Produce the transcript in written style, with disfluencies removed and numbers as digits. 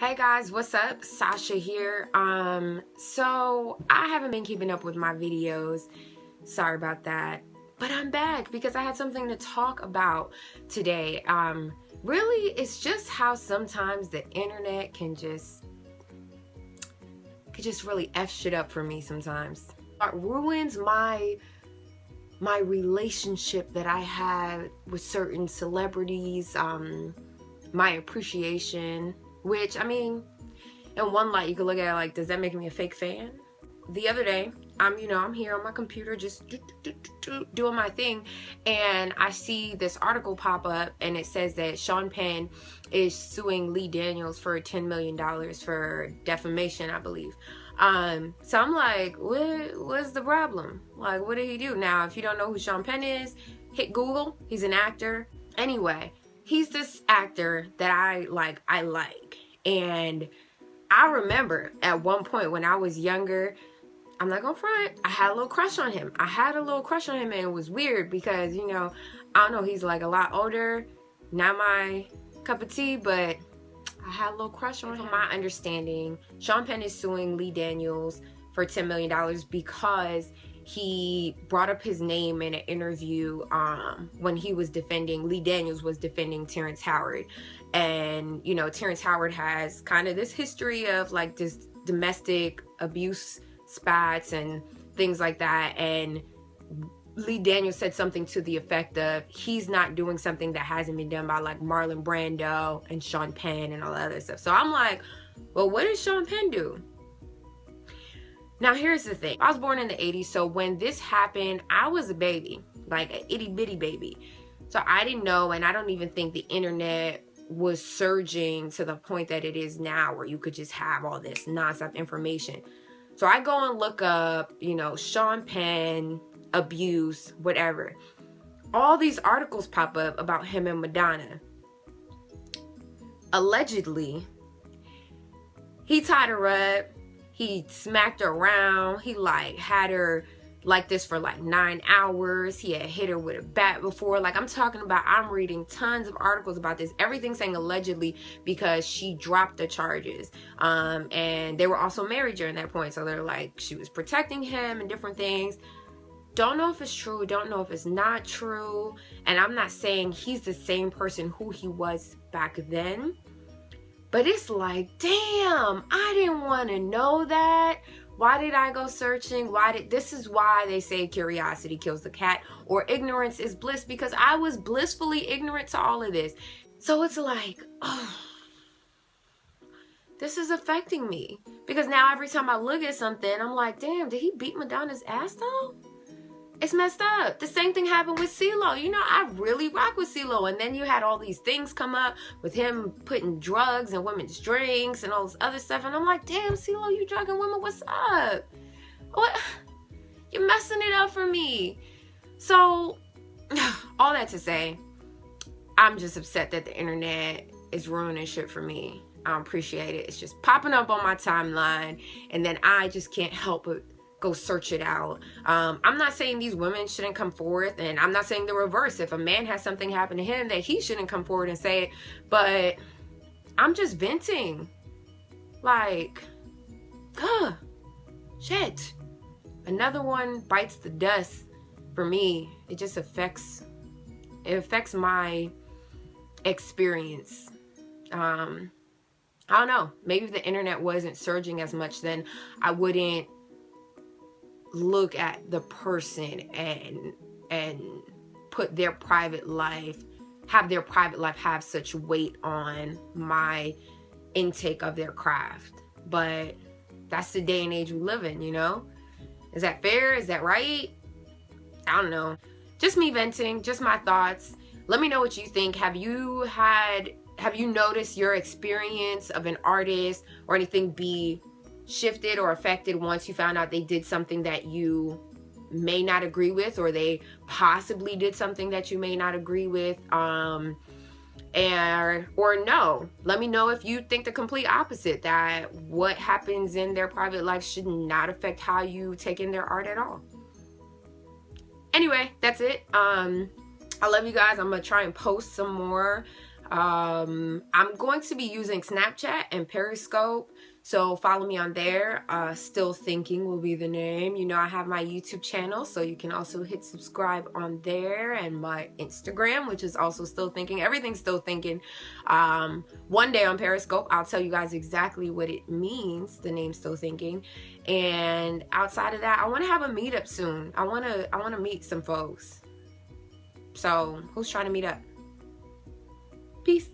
Hey guys, what's up? Sasha here. So I haven't been keeping up with my videos. Sorry about that. But I'm back because I had something to talk about today. Really, it's just how sometimes the internet can just really F shit up for me sometimes. It ruins my relationship that I had with certain celebrities, my appreciation. Which, I mean, in one light, you could look at it like, does that make me a fake fan? The other day, I'm here on my computer just doing my thing, and I see this article pop up, and it says that Sean Penn is suing Lee Daniels for $10 million for defamation, I believe. So I'm like, what's the problem? Like, what did he do? Now, if you don't know who Sean Penn is, hit Google. He's an actor. Anyway, he's this actor that I like. And I remember at one point when I was younger, I'm not gonna front, I had a little crush on him. And it was weird because, I don't know, he's like a lot older, not my cup of tea, but I had a little crush on him. From my understanding, Sean Penn is suing Lee Daniels for $10 million because he brought up his name in an interview when Lee Daniels was defending Terrence Howard. And, Terrence Howard has kind of this history of like this domestic abuse spats and things like that. And Lee Daniels said something to the effect of he's not doing something that hasn't been done by like Marlon Brando and Sean Penn and all that other stuff. So I'm like, well, what did Sean Penn do? Now, here's the thing. I was born in the 80s, so when this happened, I was a baby, like an itty-bitty baby. So I didn't know, and I don't even think the internet was surging to the point that it is now where you could just have all this nonstop information. So I go and look up, Sean Penn, abuse, whatever. All these articles pop up about him and Madonna. Allegedly, he tied her up. He smacked her around. He had her like this for 9 hours. He had hit her with a bat before. I'm reading tons of articles about this. Everything saying allegedly because she dropped the charges. And they were also married during that point. So they're like, she was protecting him and different things. Don't know if it's true. Don't know if it's not true. And I'm not saying he's the same person who he was back then. But it's like, damn, I didn't want to know that. Why did I go searching? This is why they say curiosity kills the cat, or ignorance is bliss, because I was blissfully ignorant to all of this. So it's like, oh, this is affecting me. Because now every time I look at something, I'm like, damn, did he beat Madonna's ass though? It's messed up. The same thing happened with CeeLo. I really rock with CeeLo. And then you had all these things come up with him putting drugs in women's drinks and all this other stuff. And I'm like, damn, CeeLo, you drugging women? What's up? What? You're messing it up for me. So, all that to say, I'm just upset that the internet is ruining shit for me. I don't appreciate it. It's just popping up on my timeline. And then I just can't help but go search it out. I'm not saying these women shouldn't come forth, and I'm not saying the reverse. If a man has something happen to him, that he shouldn't come forward and say it. But I'm just venting. Shit. Another one bites the dust for me. It just affects my experience. I don't know. Maybe if the internet wasn't surging as much, then I wouldn't look at the person and put their private life, have such weight on my intake of their craft. But that's the day and age we live in, Is that fair? Is that right? I don't know. Just me venting, just my thoughts. Let me know what you think. Have you noticed your experience of an artist or anything be shifted or affected once you found out they did something that you may not agree with, or they possibly did something that you may not agree with, or no? Let me know if you think the complete opposite, that what happens in their private life should not affect how you take in their art at all. Anyway, that's it. I love you guys. I'm gonna try and post some more I'm going to be using Snapchat and Periscope, so follow me on there. Still Thinking will be the name. You know, I have my YouTube channel, so you can also hit subscribe on there, and my Instagram, which is also Still Thinking. Everything's Still Thinking. One day on Periscope, I'll tell you guys exactly what it means, the name Still Thinking. And outside of that, I want to have a meetup soon. I want to meet some folks. So, who's trying to meet up? Peace.